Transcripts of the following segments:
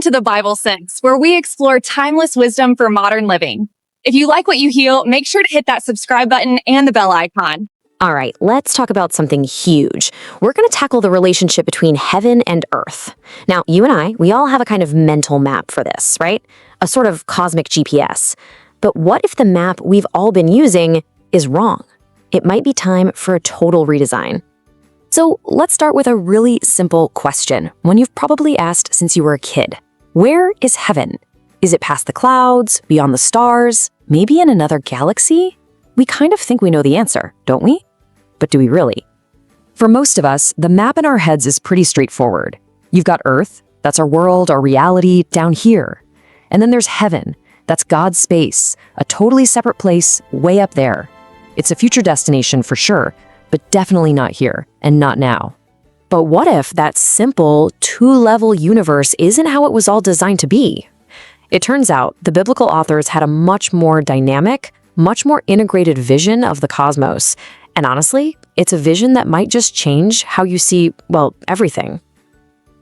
to the Bible Sense, where we explore timeless wisdom for modern living. If you like what you hear, make sure to hit that subscribe button and the bell icon. All right, let's talk about something huge. We're going to tackle the relationship between heaven and earth. Now, you and we all have a kind of mental map for this, right? A sort of cosmic GPS. But what if the map we've all been using is wrong? It might be time for a total redesign. So let's start with a really simple question, one you've probably asked since you were a kid. Where is heaven? Is it past the clouds, beyond the stars, maybe in another galaxy? We kind of think we know the answer, don't we? But do we really? For most of us, the map in our heads is pretty straightforward. You've got Earth, that's our world, our reality, down here. And then there's heaven, that's God's space, a totally separate place way up there. It's a future destination for sure, but definitely not here, and not now. But what if that simple, two-level universe isn't how it was all designed to be? It turns out the biblical authors had a much more dynamic, much more integrated vision of the cosmos. And honestly, it's a vision that might just change how you see, well, everything.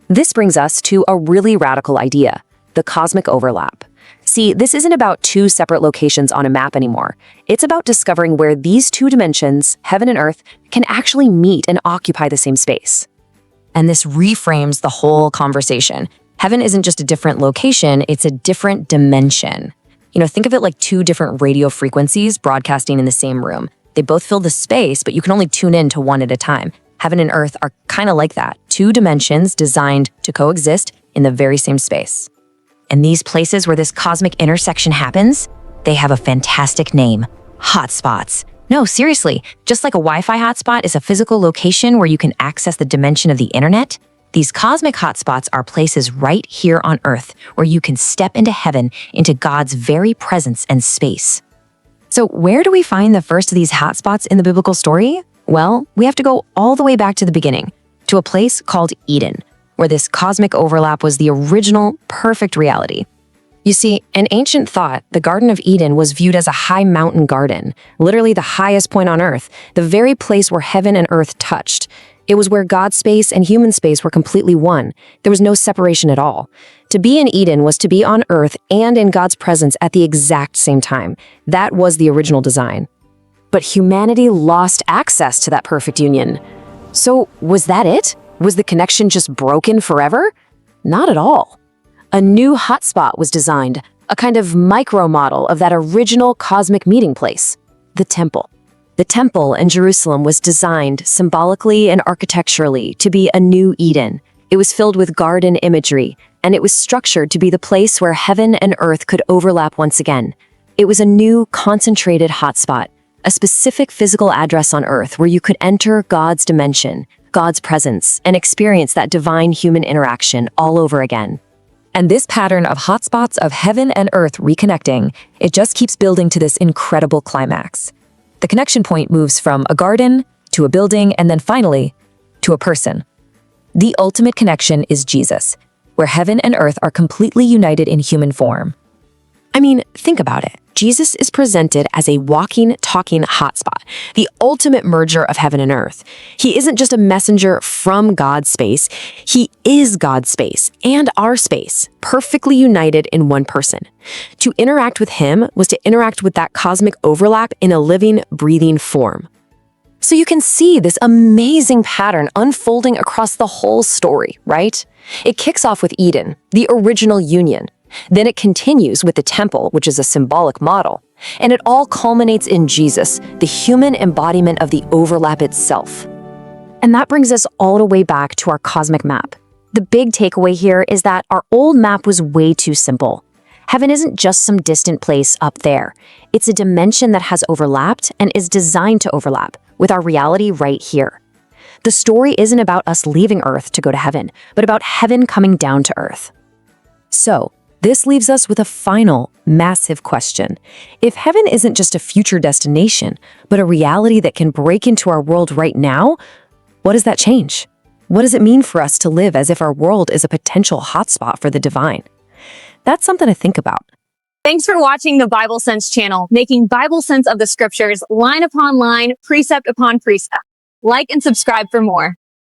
This brings us to a really radical idea, the cosmic overlap. See, this isn't about two separate locations on a map anymore. It's about discovering where these two dimensions, heaven and earth, can actually meet and occupy the same space. And this reframes the whole conversation. Heaven isn't just a different location, it's a different dimension. Think of it like two different radio frequencies broadcasting in the same room. They both fill the space, but you can only tune in to one at a time. Heaven and earth are kind of like that, two dimensions designed to coexist in the very same space. And these places where this cosmic intersection happens, they have a fantastic name, hotspots. No, seriously, just like a Wi-Fi hotspot is a physical location where you can access the dimension of the internet, these cosmic hotspots are places right here on Earth where you can step into heaven, into God's very presence and space. So where do we find the first of these hotspots in the biblical story? Well, we have to go all the way back to the beginning, to a place called Eden, where this cosmic overlap was the original, perfect reality. You see, in ancient thought, the Garden of Eden was viewed as a high mountain garden, literally the highest point on Earth, the very place where heaven and earth touched. It was where God's space and human space were completely one. There was no separation at all. To be in Eden was to be on Earth and in God's presence at the exact same time. That was the original design. But humanity lost access to that perfect union. So was that it? Was the connection just broken forever? Not at all. A new hotspot was designed, a kind of micro model of that original cosmic meeting place, the temple. The temple in Jerusalem was designed symbolically and architecturally to be a new Eden. It was filled with garden imagery, and it was structured to be the place where heaven and earth could overlap once again. It was a new, concentrated hotspot, a specific physical address on earth where you could enter God's dimension, God's presence, and experience that divine human interaction all over again. And this pattern of hotspots of heaven and earth reconnecting, it just keeps building to this incredible climax. The connection point moves from a garden to a building and then finally to a person. The ultimate connection is Jesus, where heaven and earth are completely united in human form. I mean, think about it. Jesus is presented as a walking, talking hotspot, the ultimate merger of heaven and earth. He isn't just a messenger from God's space. He is God's space and our space, perfectly united in one person. To interact with him was to interact with that cosmic overlap in a living, breathing form. So you can see this amazing pattern unfolding across the whole story, right? It kicks off with Eden, the original union. Then it continues with the temple, which is a symbolic model. And it all culminates in Jesus, the human embodiment of the overlap itself. And that brings us all the way back to our cosmic map. The big takeaway here is that our old map was way too simple. Heaven isn't just some distant place up there. It's a dimension that has overlapped and is designed to overlap with our reality right here. The story isn't about us leaving Earth to go to heaven, but about heaven coming down to Earth. So, this leaves us with a final, massive question. If heaven isn't just a future destination, but a reality that can break into our world right now, what does that change? What does it mean for us to live as if our world is a potential hotspot for the divine? That's something to think about. Thanks for watching the Bible Sense channel, making Bible sense of the scriptures line upon line, precept upon precept. Like and subscribe for more.